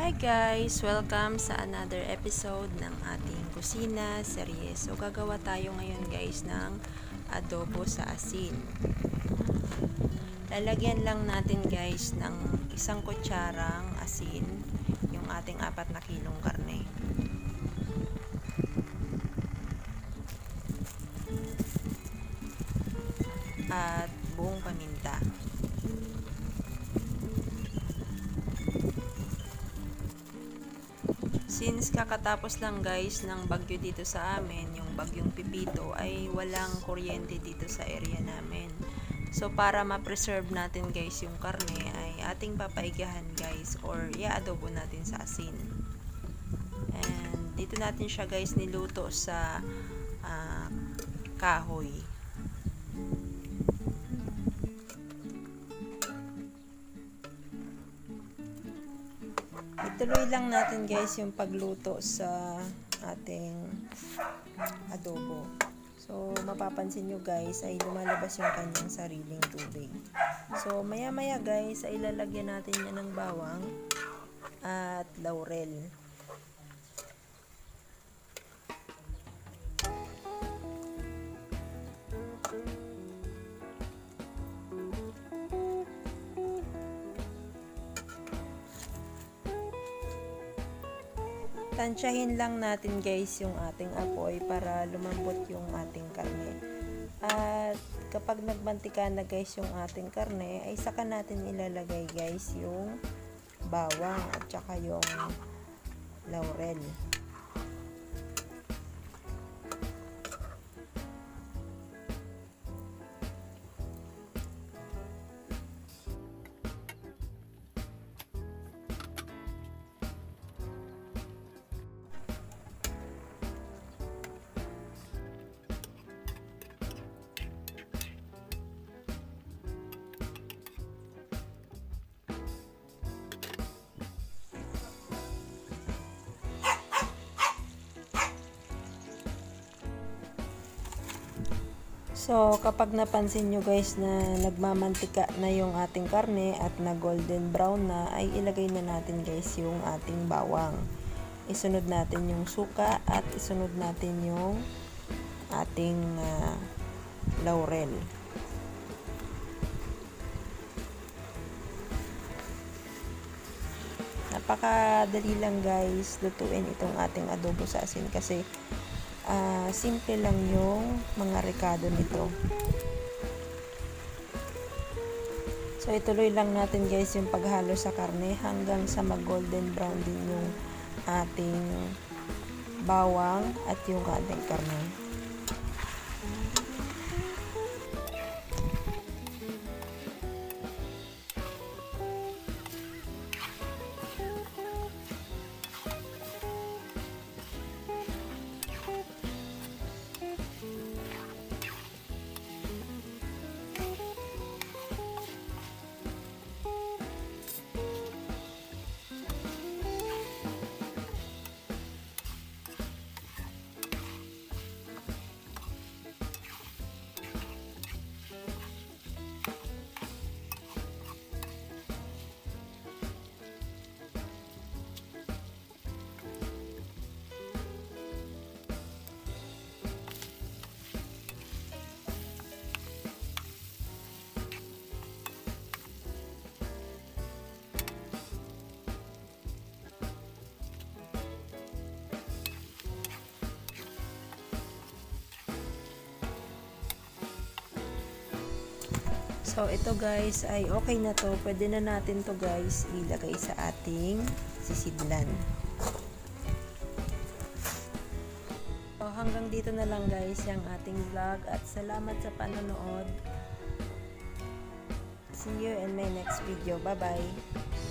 Hi guys! Welcome sa another episode ng ating kusina serye. So gagawa tayo ngayon guys ng adobo sa asin. Lalagyan lang natin guys ng 1 kutsarang asin yung ating 4 na kilong karne. At buong paminta. Since kakatapos lang guys ng bagyo dito sa amin, yung bagyong Pipito, ay walang kuryente dito sa area namin. So para ma-preserve natin guys yung karne ay ating papaigahan guys or i-adobo natin sa asin. And dito natin siya guys niluto sa kahoy. Ituloy lang natin guys yung pagluto sa ating adobo. So mapapansin nyo guys ay lumalabas yung kanyang sariling tubig. So maya maya guys ay ilalagyan natin yan ng bawang at laurel. Tansyahin lang natin guys yung ating apoy para lumambot yung ating karne. At kapag nagmantika na guys yung ating karne, ay saka natin ilalagay guys yung bawang at saka yung laurel. So, kapag napansin nyo guys na nagmamantika na yung ating karne at na golden brown na, ay ilagay na natin guys yung ating bawang. Isunod natin yung suka at isunod natin yung ating laurel. Napakadali lang guys lutuin itong ating adobo sa asin kasi simple lang yung mga rekado nito. So ituloy lang natin guys yung paghalo sa karne hanggang sa mag golden brown din yung ating bawang at yung ating karne. So, ito guys ay okay na to. Pwede na natin to guys ilagay sa ating sisidlan. So, hanggang dito na lang guys yung ating vlog at salamat sa panonood. See you in my next video. Bye-bye!